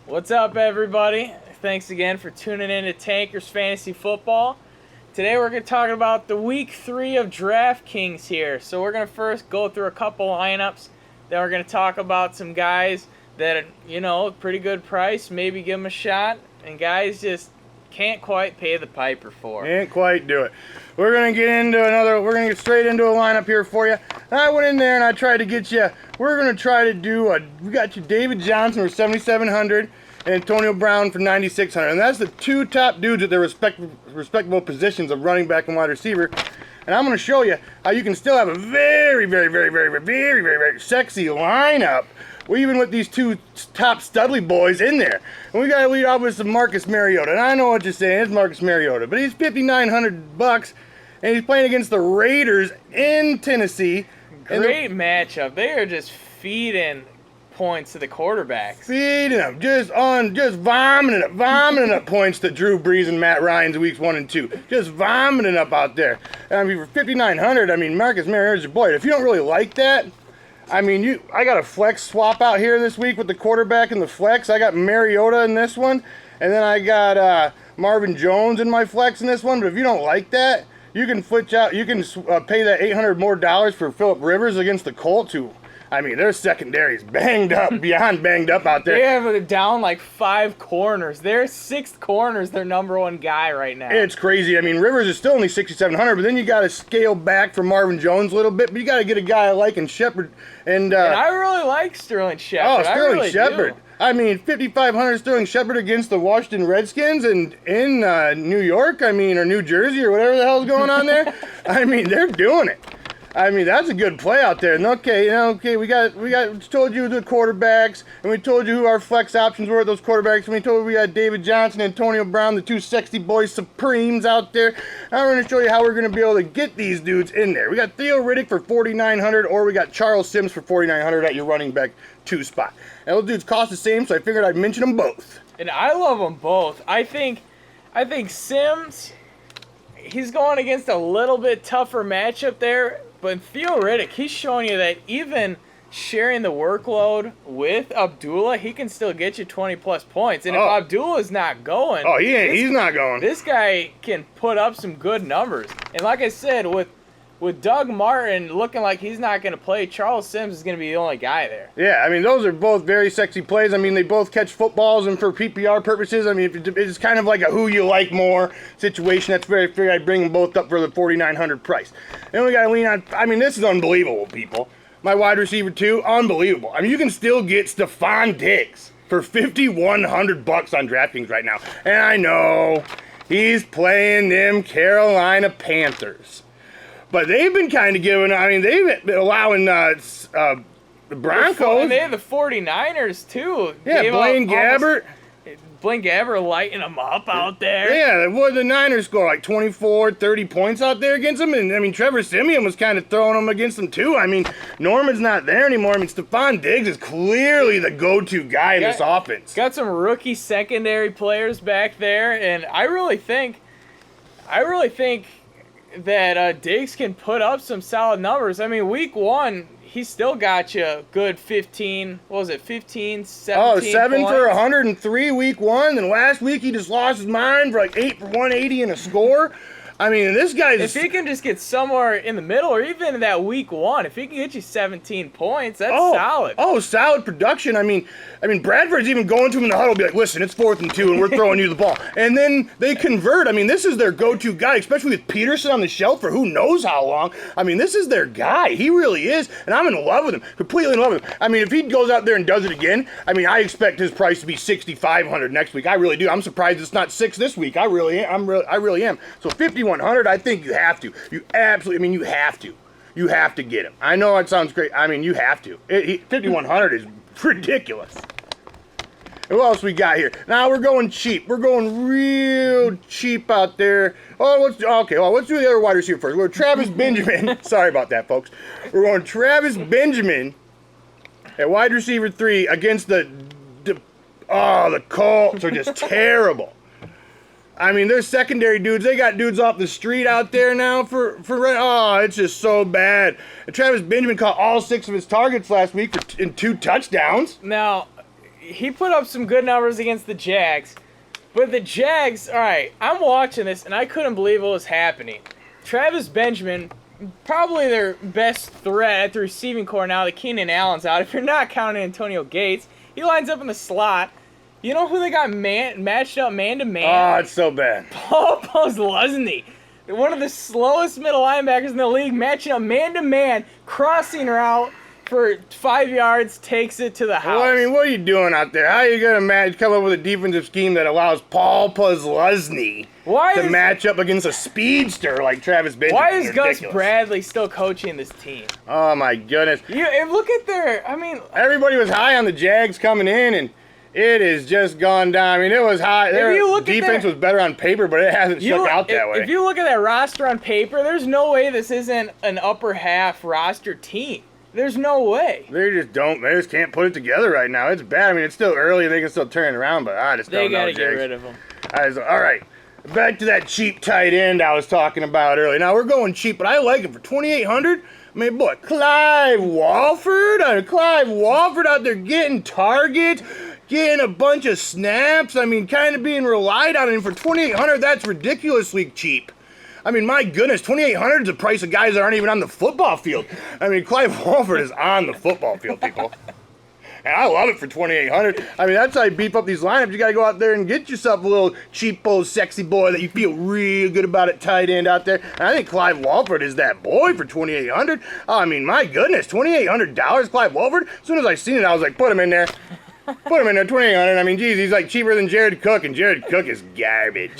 What's up, everybody? Thanks again for tuning in to Tankers Fantasy Football. Today we're going to talk about the Week 3 of DraftKings here. So we're going to first go through a couple lineups. Then we're going to talk about some guys that, pretty good price, maybe give them a shot. And guys just can't quite pay the piper for. Can't quite do it. We're going to get straight into a lineup here for you. And I went in there and I tried to get you, we're going to try to do we got you David Johnson for 7,700 and Antonio Brown for 9,600. And that's the two top dudes at their respectable positions of running back and wide receiver. And I'm going to show you how you can still have a very sexy lineup, even with these two top Studley boys in there. And we got to lead off with some Marcus Mariota. And I know what you're saying, it's Marcus Mariota, but he's $5,900, and he's playing against the Raiders in Tennessee. Great matchup. They are just feeding points to the quarterbacks. Feeding them, just vomiting up points to Drew Brees and Matt Ryan's weeks 1 and 2. Just vomiting up out there. I mean, for $5,900, Marcus Mariota's your boy. If you don't really like that, I got a flex swap out here this week with the quarterback and the flex. I got Mariota in this one, and then I got Marvin Jones in my flex in this one. But if you don't like that, you can switch out. You can pay that $800 more for Phillip Rivers against the Colts, who, their secondary is banged up, beyond banged up out there. They have it down like 5 corners. Their sixth corner is their number one guy right now. It's crazy. Rivers is still only 6,700, but then you got to scale back for Marvin Jones a little bit. But you got to get a guy I like in Shepard. And I really like Sterling Shepard. Oh, Sterling Shepard. 5,500 Sterling Shepard against the Washington Redskins and in New York, or New Jersey, or whatever the hell's going on there. They're doing it. That's a good play out there. And okay, we told you the quarterbacks, and we told you who our flex options were at those quarterbacks, and we told you we got David Johnson, Antonio Brown, the two sexy boys supremes out there. Now we're going to show you how we're going to be able to get these dudes in there. We got Theo Riddick for 4,900, or we got Charles Sims for 4,900 at your running back 2 spot. And those dudes cost the same, so I figured I'd mention them both. And I love them both. I think Sims, he's going against a little bit tougher matchup there. But Theo Riddick, he's showing you that even sharing the workload with Abdullah, he can still get you 20-plus points. And if Abdullah's not going... Oh, he's not going. This guy can put up some good numbers. And like I said, with Doug Martin looking like he's not going to play, Charles Sims is going to be the only guy there. Yeah, those are both very sexy plays. They both catch footballs, and for PPR purposes, it's kind of like a who you like more situation. That's very fair. I'd bring them both up for the 4,900 price. Then we got to lean on, this is unbelievable, people. My wide receiver 2, unbelievable. You can still get Stephon Diggs for $5,100 on DraftKings right now. And I know he's playing them Carolina Panthers. But they've been kind of giving, they've been allowing the Broncos. And they have the 49ers, too. Yeah, Blaine Gabbert. Blaine Gabbert lighting them up out there. Yeah, the Niners score like 24, 30 points out there against them. And, Trevor Siemian was kind of throwing them against them, too. Norman's not there anymore. Stephon Diggs is clearly the go-to guy in this offense. Got some rookie secondary players back there, and I really think that Diggs can put up some solid numbers. Week 1, he still got you a good 15, 17 7 points. for 103 week 1, and last week he just lost his mind for like 8 for 180 and a score. This guy's... If he can just get somewhere in the middle, or even that week 1, if he can get you 17 points, that's solid. Oh, solid production. Bradford's even going to him in the huddle, be like, listen, it's 4th and 2, and we're throwing you the ball. And then they convert. This is their go-to guy, especially with Peterson on the shelf for who knows how long. This is their guy. He really is, and I'm in love with him, completely in love with him. If he goes out there and does it again, I expect his price to be $6,500 next week. I really do. I'm surprised it's not 6 this week. I really am. So 5,100, I think you have to. You absolutely, you have to. You have to get him. I know it sounds great. You have to. 5,100 is ridiculous. And what else we got here? Now we're going cheap. We're going real cheap out there. Let's do the other wide receiver first. We're Travis Benjamin. Sorry about that, folks. We're going Travis Benjamin at wide receiver 3 against the Colts are just terrible. They're secondary dudes. They got dudes off the street out there now it's just so bad. And Travis Benjamin caught all 6 of his targets last week in 2 touchdowns. Now, he put up some good numbers against the Jags. But the Jags, all right, I'm watching this, and I couldn't believe what was happening. Travis Benjamin, probably their best threat at the receiving core now that Keenan Allen's out. If you're not counting Antonio Gates, he lines up in the slot. You know who they got matched up man-to-man? Oh, it's so bad. Paul Posluszny, one of the slowest middle linebackers in the league, matching up man-to-man, crossing route for 5 yards, takes it to the house. Well, I mean, what are you doing out there? How are you going to come up with a defensive scheme that allows Paul Posluszny to match up against a speedster like Travis Benjamin? Why is Gus Bradley still coaching this team? Oh, my goodness. Look at everybody was high on the Jags coming in, and it has just gone down. I mean, it was high. Their defense was better on paper, but it hasn't shook out that way. If you look at that roster on paper, there's no way this isn't an upper half roster team. There's no way. They just can't put it together right now. It's bad. I mean, it's still early and they can still turn it around, but I just don't know, They got to get rid of them. All right. Back to that cheap tight end I was talking about earlier. Now, we're going cheap, but I like him for $2,800. I mean, boy, Clive Walford out there getting targets, getting a bunch of snaps. I mean, kind of being relied on. And for $2,800, that's ridiculously cheap. I mean, my goodness, $2,800 is the price of guys that aren't even on the football field. I mean, Clive Walford is on the football field, people. And I love it for $2,800. I mean, that's how you beef up these lineups. You got to go out there and get yourself a little cheapo, sexy boy that you feel real good about at tight end out there. And I think Clive Walford is that boy for $2,800. Oh, I mean, my goodness, $2,800, Clive Walford. As soon as I seen it, I was like, put him in there. Put him in there, $2,800. I mean, geez, he's like cheaper than Jared Cook, and Jared Cook is garbage.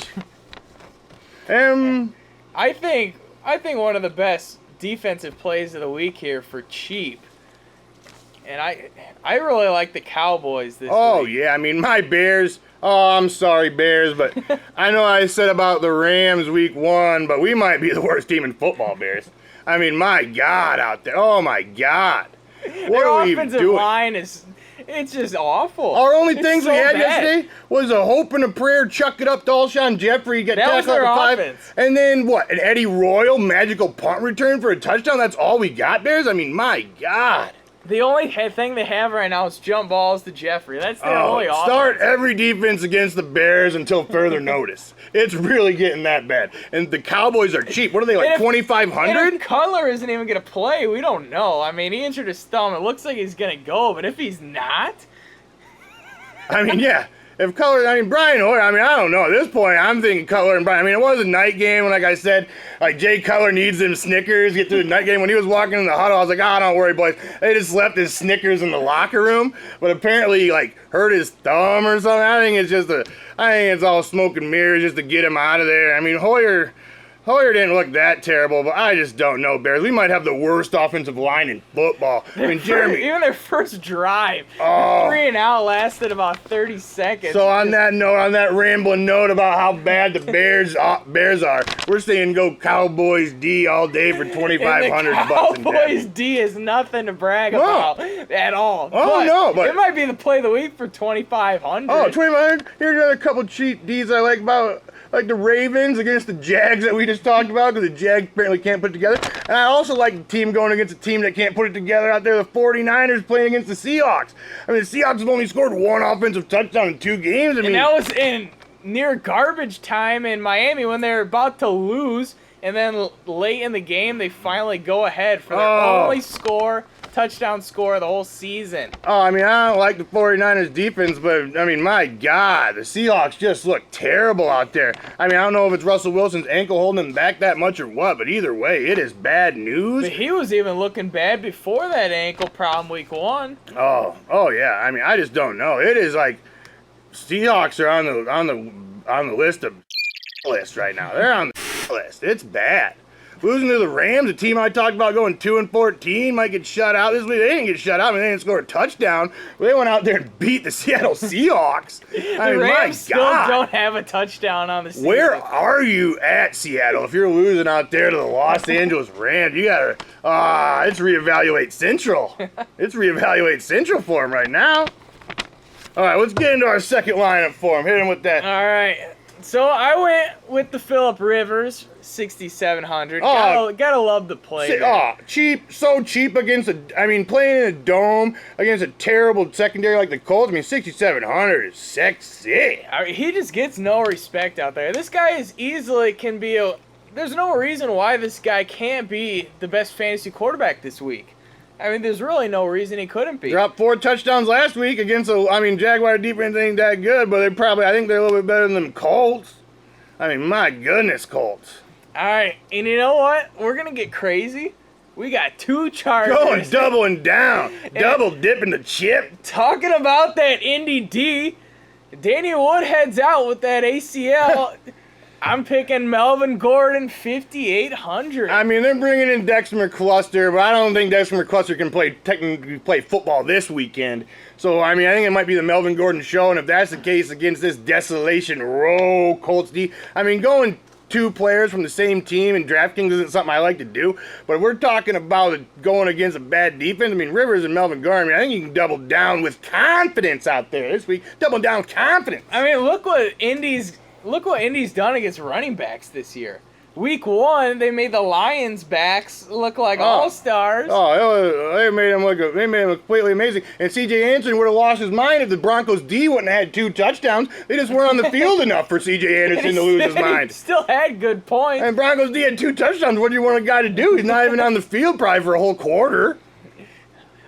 I think one of the best defensive plays of the week here for cheap. And I really like the Cowboys this week. Oh, yeah. I mean, my Bears. Oh, I'm sorry, Bears, but I know I said about the Rams week 1, but we might be the worst team in football, Bears. I mean, my God out there. Oh, my God. What are we even doing? Offensive line it's just awful. Our only things we had yesterday was a hope and a prayer, chuck it up to Alshon Jeffrey, get tackled at the 5. And then what? An Eddie Royal magical punt return for a touchdown? That's all we got, Bears? I mean, my God. The only thing they have right now is jump balls to Jeffrey. That's the only offense. Start every defense against the Bears until further notice. It's really getting that bad. And the Cowboys are cheap. What are they, like $2,500? If Cutler isn't even going to play, we don't know. I mean, he injured his thumb. It looks like he's going to go, but if he's not... I mean, yeah. If Brian Hoyer, I don't know. At this point, I'm thinking Cutler and Brian. I mean, it was a night game, like I said. Like, Jay Cutler needs them Snickers, get through the night game. When he was walking in the huddle, I was like, don't worry, boys. They just left his Snickers in the locker room. But apparently, he, hurt his thumb or something. I think it's all smoke and mirrors just to get him out of there. I mean, Hoyer didn't look that terrible, but I just don't know, Bears. We might have the worst offensive line in football. Jeremy. Even their first drive, 3 and out lasted about 30 seconds. So on that rambling note about how bad the Bears are, we're saying go Cowboys D all day for $2,500 bucks. Cowboys D is nothing to brag about at all. But it might be the play of the week for $2,500. Oh, $2,500. Here's another couple cheap Ds I like about. Like the Ravens against the Jags that we just talked about, because the Jags apparently can't put it together. And I also like the team going against a team that can't put it together out there, the 49ers playing against the Seahawks. I mean, the Seahawks have only scored 1 offensive touchdown in 2 games. And that was in near garbage time in Miami when they were about to lose. And then late in the game, they finally go ahead for their only touchdown score of the whole season. Oh, I mean, I don't like the 49ers defense, but, I mean, my God, the Seahawks just look terrible out there. I mean, I don't know if it's Russell Wilson's ankle holding him back that much or what, but either way, it is bad news. But he was even looking bad before that ankle problem week 1. Oh yeah. I mean, I just don't know. It is like Seahawks are on the list right now. They're on the list. It's bad. Losing to the Rams, a team I talked about going 2-14, might get shut out this week. They didn't get shut out. I mean, they didn't score a touchdown. They went out there and beat the Seattle Seahawks. The Rams still don't have a touchdown on the season. Where are you at, Seattle? If you're losing out there to the Los Angeles Rams, you gotta. It's reevaluate Central. It's reevaluate Central for them right now. All right, let's get into our second lineup for them. Hit him with that. All right. So I went with the Phillip Rivers, 6,700. Oh. Gotta love the play. Cheap, so cheap against playing in a dome against a terrible secondary like the Colts. 6,700 is sexy. He just gets no respect out there. This guy can be there's no reason why this guy can't be the best fantasy quarterback this week. There's really no reason he couldn't be. Dropped 4 touchdowns last week against Jaguar defense ain't that good, but I think they're a little bit better than them Colts. My goodness, Colts. All right, and you know what? We're going to get crazy. We got 2 Chargers. Going doubling down. Double dipping the chip. Talking about that Indy D, Danny Woodhead's out with that ACL. I'm picking Melvin Gordon, 5,800. They're bringing in Dexter McCluster, but I don't think Dexter McCluster can technically play football this weekend. So, I think it might be the Melvin Gordon show, and if that's the case against this desolation row Colts D, going 2 players from the same team in DraftKings isn't something I like to do, but if we're talking about going against a bad defense, Rivers and Melvin Gordon, I think you can double down with confidence out there this week. Double down with confidence. Look what Indy's done against running backs this year. Week 1, they made the Lions backs look like all-stars. They made him look completely amazing. And C.J. Anderson would have lost his mind if the Broncos D wouldn't have had 2 touchdowns. They just weren't on the field enough for C.J. Anderson to lose his mind. He still had good points. And Broncos D had 2 touchdowns. What do you want a guy to do? He's not even on the field probably for a whole quarter.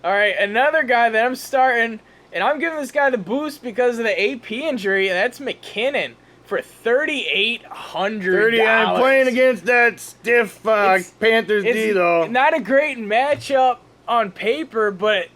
All right, another guy that I'm starting, and I'm giving this guy the boost because of the AP injury, and that's McKinnon. For $3,800. I'm playing against that stiff Panthers D, though. Not a great matchup on paper, but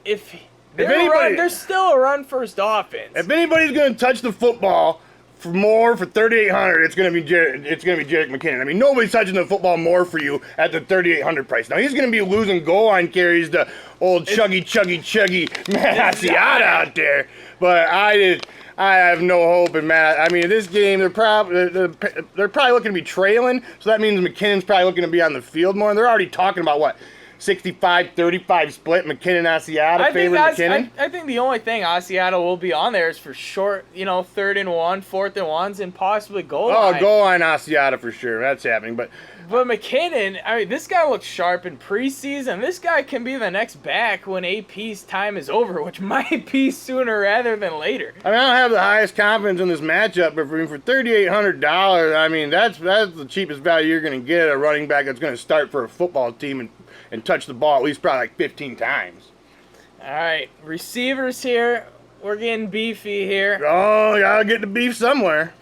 they're still a run-first offense. If anybody's going to touch the football for $3,800, it's going to be Jerick McKinnon. Nobody's touching the football more for you at the $3,800 price. Now he's going to be losing goal line carries to old chuggy Matt Asiata out there, but I have no hope in Matt. This game, they're probably looking to be trailing, so that means McKinnon's probably looking to be on the field more. And they're already talking about 65-35 split. McKinnon-Asiata favor McKinnon. I think the only thing Asiata will be on there is for short, 3rd and 1, 4th and 1s, and possibly goal line. Oh, goal line Asiata for sure. That's happening, but McKinnon, this guy looks sharp in preseason. This guy can be the next back when AP's time is over, which might be sooner rather than later. I don't have the highest confidence in this matchup, but for $3,800, that's the cheapest value you're going to get a running back that's going to start for a football team and touch the ball at least probably 15 times. All right, receivers here. We're getting beefy here. Oh, gotta get the beef somewhere.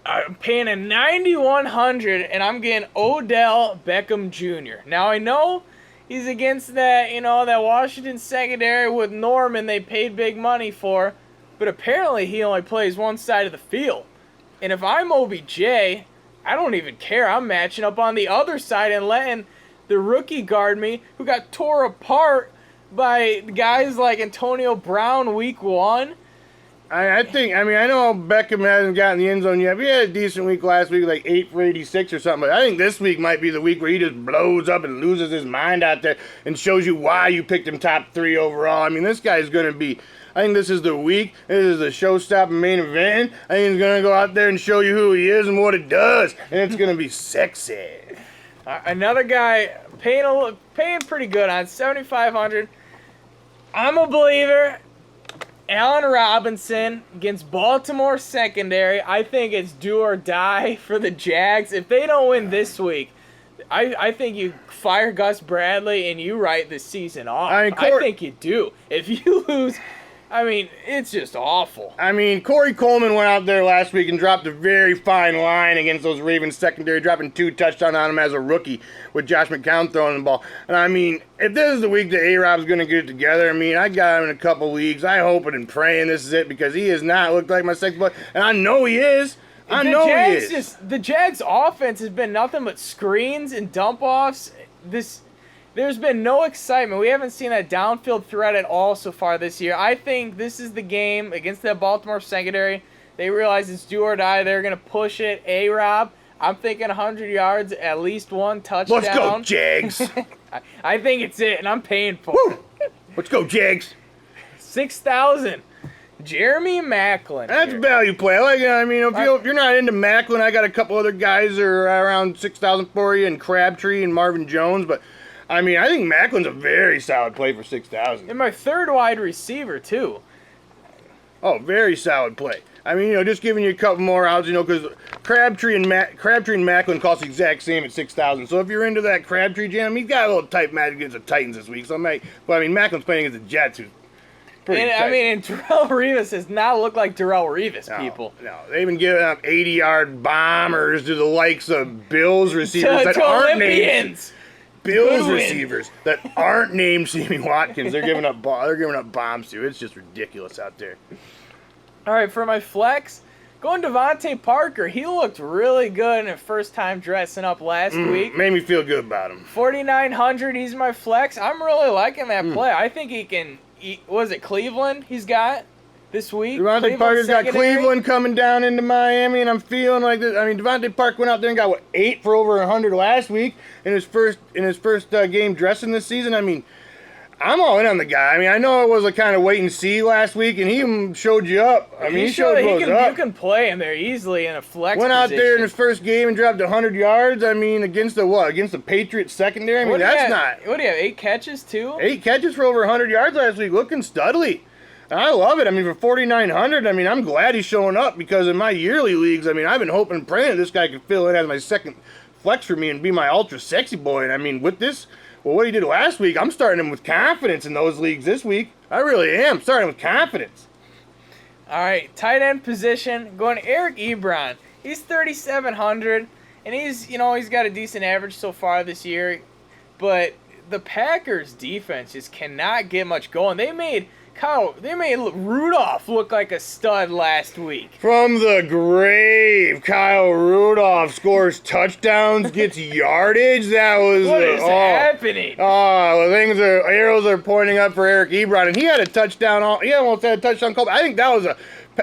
I'm paying a $9,100, and I'm getting Odell Beckham Jr. Now, I know he's against that Washington secondary with Norman they paid big money for, but apparently he only plays one side of the field. And if I'm OBJ, I don't even care. I'm matching up on the other side and letting the rookie guard me, who got tore apart by guys like Antonio Brown week 1. I know Beckham hasn't gotten the end zone yet, but he had a decent week last week, 8 for 86 or something. But I think this week might be the week where he just blows up and loses his mind out there and shows you why you picked him top 3 overall. This guy's going to be, I think this is the week. This is the show-stopping main event. I think he's going to go out there and show you who he is and what it does. And it's going to be sexy. Another guy paying pretty good on $7,500. I'm a believer. Allen Robinson against Baltimore secondary. I think it's do or die for the Jags. If they don't win this week, I think you fire Gus Bradley and you write the season off. I think you do. If you lose, it's just awful. Corey Coleman went out there last week and dropped a very fine line against those Ravens secondary, dropping 2 touchdowns on him as a rookie with Josh McCown throwing the ball. And if this is the week that A-Rob's going to get it together, I got him in a couple leagues. I hope and pray this is it because he has not looked like my second boy. And I know he is. The Jags offense has been nothing but screens and dump-offs. There's been no excitement. We haven't seen that downfield threat at all so far this year. I think this is the game against that Baltimore secondary. They realize it's do or die. They're going to push it. A-Rob, I'm thinking 100 yards, at least 1 touchdown. Let's go, Jags. I think it's it, and I'm paying for it. Let's go, Jags. 6,000. Jeremy Maclin. That's a here. value play. I like it. I mean, if you're not into Macklin, I got a couple other guys that are around 6,000 for you, and Crabtree and Marvin Jones. But I mean, I think Macklin's a very solid play for 6,000. And my third wide receiver too. Oh, very solid play. I mean, just giving you a couple more outs, because Crabtree and Macklin cost the exact same at 6,000. So if you're into that Crabtree jam, he's got a little tight match against the Titans this week. So but I mean, Macklin's playing against the Jets, who's pretty tight. I mean, and Darrelle Revis does not look like Darrelle Revis, No, people. No, they've been giving up 80-yard bombers to the likes of Bills receivers that to aren't named. Olympians. Bills Goodwin. receivers that aren't named Sammy Watkins. They're giving up bombs to. It's just ridiculous out there. All right, for my flex, going Devontae Parker. He looked really good in his first time dressing up last week. Made me feel good about him. 4,900, he's my flex. I'm really liking that play. I think he can was it Cleveland he's got this week? Devontae Parker's got Cleveland coming down into Miami, and I'm feeling like this. I mean, Devontae Parker went out there and got, 8 for over 100 last week in his first game dressing this season. I mean, I'm all in on the guy. I mean, I know it was a kind of wait and see last week, and he showed you up. I mean, he showed you up. You can play him there easily in a flex Went out position. there in his first game and dropped 100 yards. I mean, against the Patriots secondary. I mean, What do you have, 8 catches too? 8 catches for over 100 yards last week, looking studly. And I love it. I mean, for 4,900, I mean, I'm glad he's showing up, because in my yearly leagues, I mean, I've been hoping and praying that this guy could fill in as my second flex for me and be my ultra sexy boy. And I mean, with this, what he did last week, I'm starting him with confidence in those leagues this week. I really am starting with confidence. All right, tight end position, going Eric Ebron. He's 3,700, and he's got a decent average so far this year, but the Packers defense just cannot get much going. They made Rudolph look like a stud last week. From the grave, Kyle Rudolph scores touchdowns, gets yardage. That was What is happening? Oh, arrows are pointing up for Eric Ebron, and he had a touchdown. He almost had a touchdown call. I think that was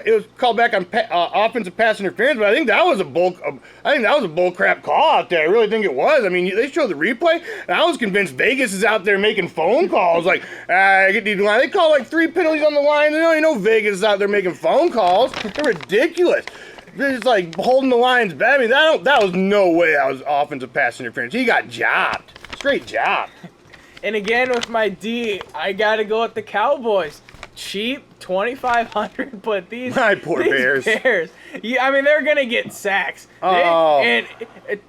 it was called back on offensive pass interference, but I think that was a bull crap call out there. I really think it was. I mean, they showed the replay, and I was convinced Vegas is out there making phone calls. Like, they call like 3 penalties on the line. Vegas is out there making phone calls. They're ridiculous. They're just like holding the lines back. I mean, that was no way that was offensive pass interference. He got jobbed. Straight job. And again, with my D, I got to go with the Cowboys. Cheap, 2,500, but these Bears. I mean, they're gonna get sacks. And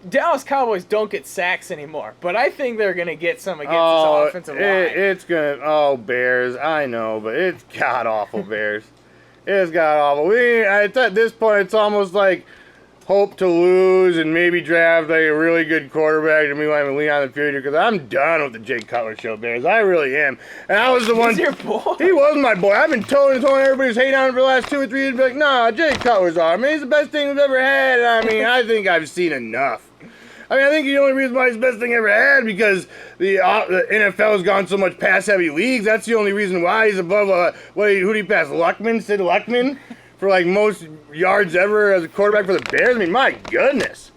Dallas Cowboys don't get sacks anymore, but I think they're gonna get some against this offensive line. Bears. I know, but it's god awful, Bears. It's god awful. At this point, it's almost like hope to lose and maybe draft like a really good quarterback and we might lean on the future, because I'm done with the Jay Cutler show, Bears. I really am. And I was the one. He's your boy. He was my boy. I've been telling everybody's hating on him for the last 2 or 3 years. Be like, nah, Jay Cutler's awesome. I mean, he's the best thing we've ever had. I mean, I think I've seen enough. I think the only reason why he's the best thing ever had because the NFL has gone so much pass-heavy leagues. That's the only reason why he's above. Who did he pass? Sid Luckman for like most yards ever as a quarterback for the Bears. I mean, my goodness.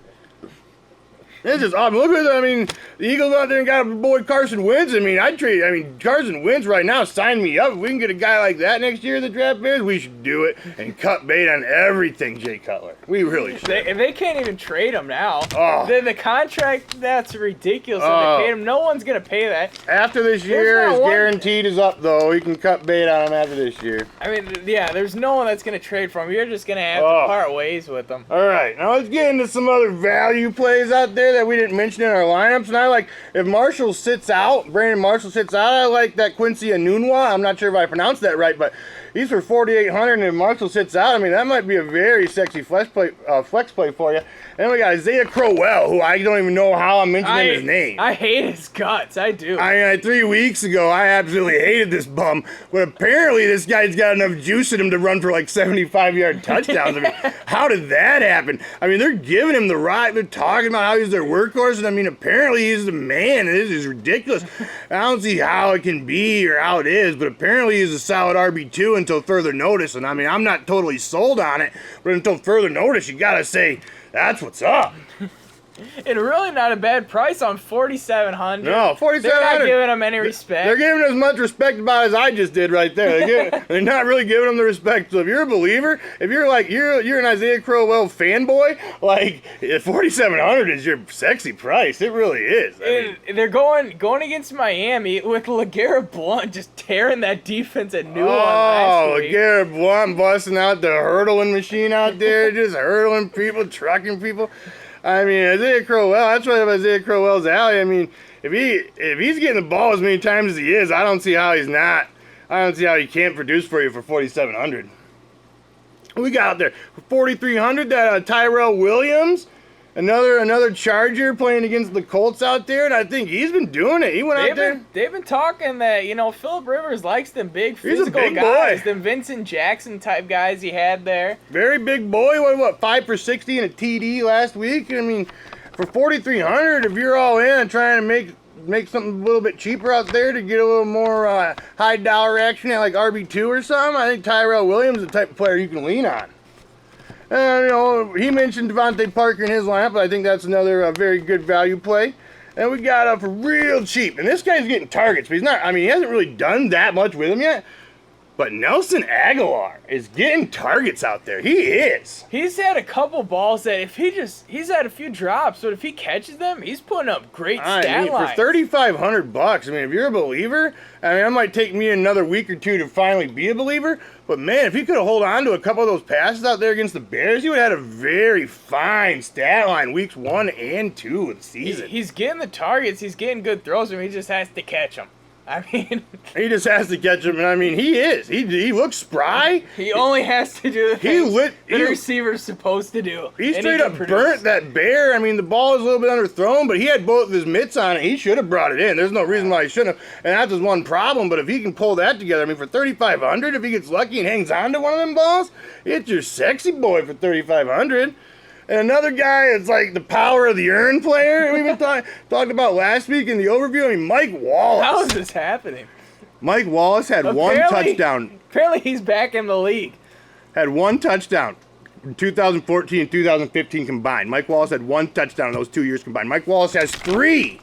It's just awesome. Look at that. I mean, the Eagles out there and got a boy Carson Wentz. I mean, Carson Wentz right now, sign me up. If we can get a guy like that next year in the draft, Bears, we should do it and cut bait on everything, Jay Cutler. We really should. They can't even trade him now. Oh. The contract, that's ridiculous. That they paid him. No one's going to pay that. After this year, his guaranteed is up, though. You can cut bait on him after this year. I mean, yeah, there's no one that's going to trade for him. You're just going to have to part ways with him. All right, now let's get into some other value plays out there that we didn't mention in our lineups. And I like, if Brandon Marshall sits out, I like that Quincy Enunwa. I'm not sure if I pronounced that right, but he's for 4,800, and if Marshall sits out, I mean, that might be a very sexy flex play for you. And we got Isaiah Crowell, who I don't even know how I'm mentioning his name. I hate his guts. I do. 3 weeks ago, I absolutely hated this bum, but apparently this guy's got enough juice in him to run for like 75-yard touchdowns. I mean, how did that happen? I mean, they're giving him the right. They're talking about how he's their workhorse, and I mean, apparently he's the man. This is ridiculous. I don't see how it can be or how it is, but apparently he's a solid RB2 until further notice. And I mean, I'm not totally sold on it, but until further notice, you gotta say, that's what's up. And really not a bad price on 4,700. No, 4,700. They're not giving him any respect. They're giving as much respect about as I just did right there. They're not really giving him the respect. So if you're a believer, if you're like you're an Isaiah Crowell fanboy, like 4,700 is your sexy price. It really is. I mean, they're going against Miami with LeGarrette Blount just tearing that defense at new one last week. LeGarrette Blount busting out the hurdling machine out there, just hurdling people, trucking people. I mean, Isaiah Crowell, that's right up Isaiah Crowell's alley. I mean, if he's getting the ball as many times as he is, I don't see how he's not. I don't see how he can't produce for you for 4,700. We got out there for 4,300. That Tyrell Williams, another Charger playing against the Colts out there, and I think he's been doing it. He went out there. They've been talking that Phillip Rivers likes them big physical big guys, boy. them Vincent Jackson type guys he had there. Very big boy. What 5 for 60 and a TD last week? I mean, for 4,300, if you're all in and trying to make something a little bit cheaper out there to get a little more high dollar action at like RB2 or something, I think Tyrell Williams is the type of player you can lean on. He mentioned Devontae Parker in his lineup, but I think that's another very good value play. And we got up for real cheap. And this guy's getting targets, but he hasn't really done that much with him yet. But Nelson Aguilar is getting targets out there. He is. He's had a couple balls that he's had a few drops, but if he catches them, he's putting up great stat lines. For $3,500, I mean, if you're a believer, I mean, it might take me another week or two to finally be a believer. But man, if he could have held on to a couple of those passes out there against the Bears, he would have had a very fine stat line weeks 1 and 2 of the season. He's getting the targets. He's getting good throws, and he just has to catch them. I mean, he just has to catch him, and I mean, he is. He looks spry. He only has to do the things that a receiver's supposed to do. He straight up burnt that bear. I mean, the ball is a little bit underthrown, but he had both of his mitts on it. He should have brought it in. There's no reason why he shouldn't have. And that's his one problem. But if he can pull that together, I mean, for $3,500, if he gets lucky and hangs on to one of them balls, it's your sexy boy for $3,500. And another guy is like the power of the urn player we've been talked about last week in the overview. I mean, Mike Wallace. How is this happening? Mike Wallace had one touchdown. Apparently he's back in the league. Had one touchdown in 2014 and 2015 combined. Mike Wallace had one touchdown in those 2 years combined. Mike Wallace has three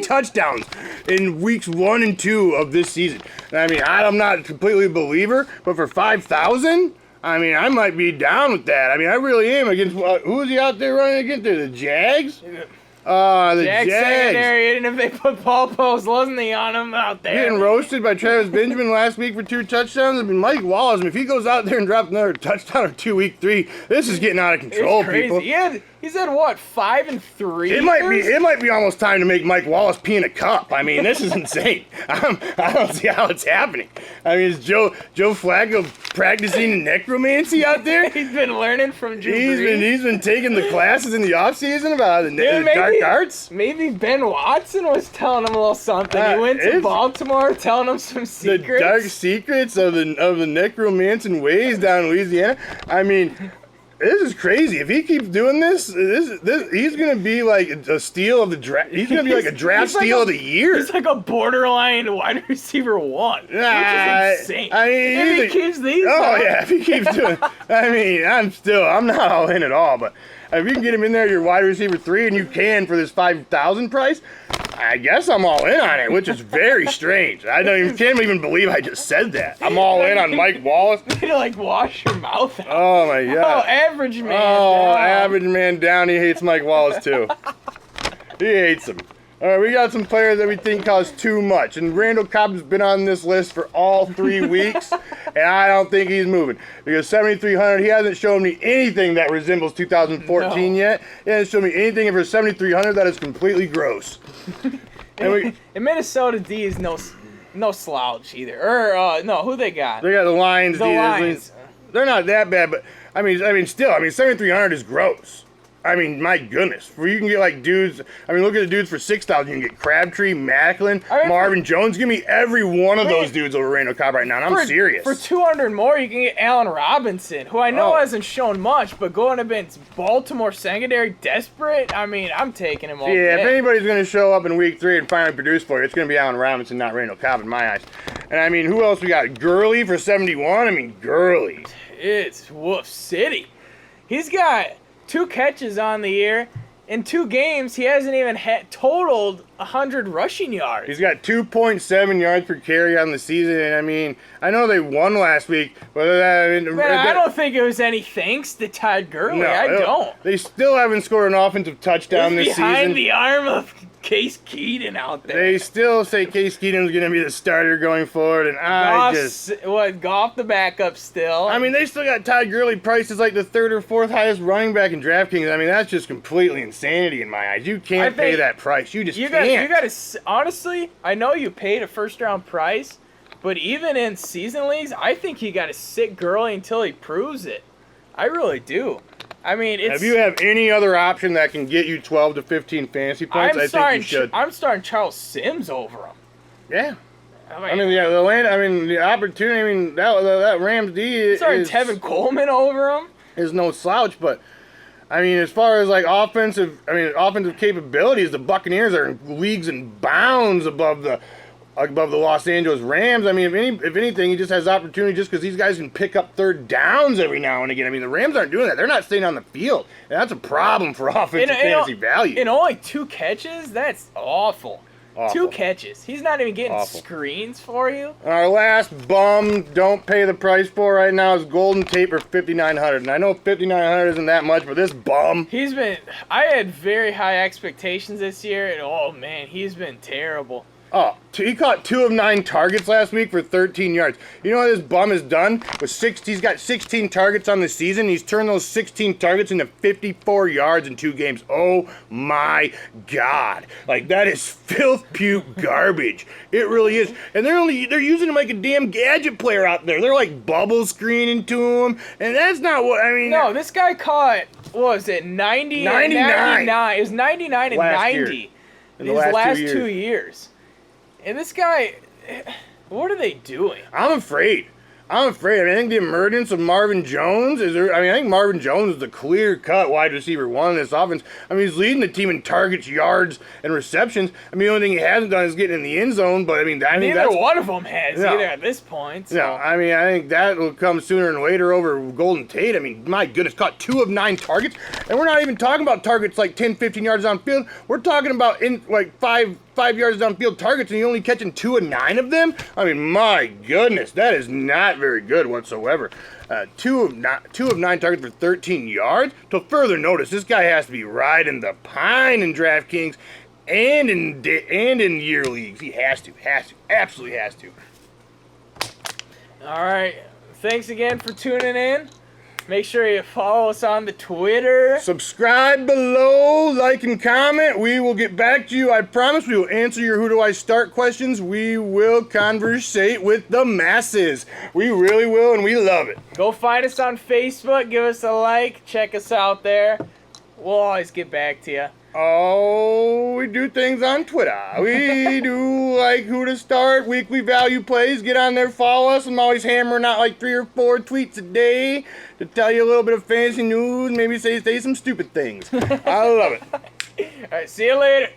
touchdowns in weeks 1 and 2 of this season. And I mean, I'm not completely a believer, but for $5,000, I mean, I might be down with that. I mean, I really am against, who is he out there running against? The Jags? The Jags. Secondary, and if they put Paul Posluszny on him out there. Getting roasted by Travis Benjamin last week for 2 touchdowns. I mean, Mike Wallace, if he goes out there and drops another touchdown or 2 week 3, this is getting out of control, it's crazy. people. He's at what, 5 and 3? It might be almost time to make Mike Wallace pee in a cup. I mean, this is insane. I don't see how it's happening. I mean, is Joe Flacco practicing necromancy out there? He's been learning from Drew Brees. He's been taking the classes in the offseason about the dark arts. Maybe Ben Watson was telling him a little something. He went to Baltimore telling him some secrets. The dark secrets of the necromancing ways down in Louisiana. I mean, this is crazy. If he keeps doing this, he's going to be like a steal of the draft. He's going to be like a draft steal of the year. He's like a borderline wide receiver 1, which is insane. I mean, if he keeps these if he keeps doing I mean, I'm not all in at all, but if you can get him in there, your wide receiver 3, and you can for this $5,000 price, I guess I'm all in on it, which is very strange. I can't even believe I just said that. I'm all in on Mike Wallace. You need to like wash your mouth out. Oh my God. Oh, average man down. Average man down. He hates Mike Wallace too. He hates him. All right, we got some players that we think cost too much. And Randall Cobb's been on this list for all 3 weeks, and I don't think he's moving. Because 7,300, he hasn't shown me anything that resembles 2014 yet. He hasn't shown me anything for 7,300 that is completely gross. And Minnesota D is no slouch either. Or, no, who they got? They got the Lions. The Lions. They're not that bad, but, I mean, still, 7,300 is gross. I mean, my goodness. You can get like dudes. I mean, look at the dudes for $6,000. You can get Crabtree, Macklin, Marvin Jones. Give me every one of those dudes over Randall Cobb right now. And I'm serious. For $200 more, you can get Allen Robinson, who I know hasn't shown much, but going against Baltimore secondary desperate. I mean, I'm taking him all day. Yeah, if anybody's going to show up in week 3 and finally produce for you, it's going to be Allen Robinson, not Randall Cobb in my eyes. And I mean, who else we got? Gurley for 71. I mean, Gurley. It's Wolf City. He's got 2 catches on the year, in 2 games, he hasn't even totaled 100 rushing yards. He's got 2.7 yards per carry on the season, and I mean, I know they won last week, but I don't think it was any thanks to Todd Gurley. No, I don't. They still haven't scored an offensive touchdown this season. Behind the arm of Case Keenum out there. They still say Case Keenum's going to be the starter going forward, and Goff the backup still. I mean, they still got Todd Gurley priced as like the 3rd or 4th highest running back in DraftKings. I mean, that's just completely insanity in my eyes. You can't pay that price. You just can't. You got to honestly. I know you paid a 1st-round price, but even in season leagues, I think you got to sit Gurley until he proves it. I really do. I mean, if you have any other option that can get you 12 to 15 fantasy points, I think you should. I'm starting Charles Sims over him. Yeah. The opportunity. I mean, that Rams D is starting Tevin Coleman over him. Is no slouch, but I mean, as far as like offensive capabilities, the Buccaneers are leagues and bounds above the Los Angeles Rams. I mean, if anything, he just has opportunity just because these guys can pick up 3rd downs every now and again. I mean, the Rams aren't doing that. They're not staying on the field. And that's a problem for offensive fantasy value. In only 2 catches? That's awful. 2 catches. He's not even getting screens for you. Our last bum, don't pay the price for right now, is Golden Tate for $5,900. And I know $5,900 isn't that much, but this bum. I had very high expectations this year, and oh man, he's been terrible. Oh, he caught 2 of 9 targets last week for 13 yards. You know what this bum has done? He's got 16 targets on the season. He's turned those 16 targets into 54 yards in 2 games. Oh my God. Like, that is filth puke garbage. It really is. And they're using him like a damn gadget player out there. They're like bubble screening to him. And that's not what, I mean. No, this guy caught, what was it, 99. It was 99 and 90 in these last 2 years. And this guy, what are they doing? I'm afraid. I mean, I think the emergence of Marvin Jones I think Marvin Jones is the clear-cut wide receiver 1 in this offense. I mean, he's leading the team in targets, yards, and receptions. I mean, the only thing he hasn't done is getting in the end zone, but I think neither one of them has either at this point. So. No, I mean, I think that will come sooner than later over Golden Tate. I mean, my goodness, caught 2 of 9 targets, and we're not even talking about targets like 10, 15 yards downfield. We're talking about in like 5 yards downfield targets, and you're only catching 2 of 9 of them? I mean, my goodness, that is not very good whatsoever. 2 of 9 targets for 13 yards. To further notice, this guy has to be riding the pine in DraftKings and in year leagues. He has to, absolutely has to. All right, thanks again for tuning in. Make sure you follow us on the Twitter. Subscribe below, like and comment. We will get back to you. I promise we will answer your who do I start questions. We will conversate with the masses. We really will, and we love it. Go find us on Facebook. Give us a like. Check us out there. We'll always get back to you. Oh, we do things on Twitter. We do like who to start, weekly value plays. Get on there, follow us. I'm always hammering out like 3 or 4 tweets a day to tell you a little bit of fantasy news, maybe say some stupid things. I love it. All right, see you later.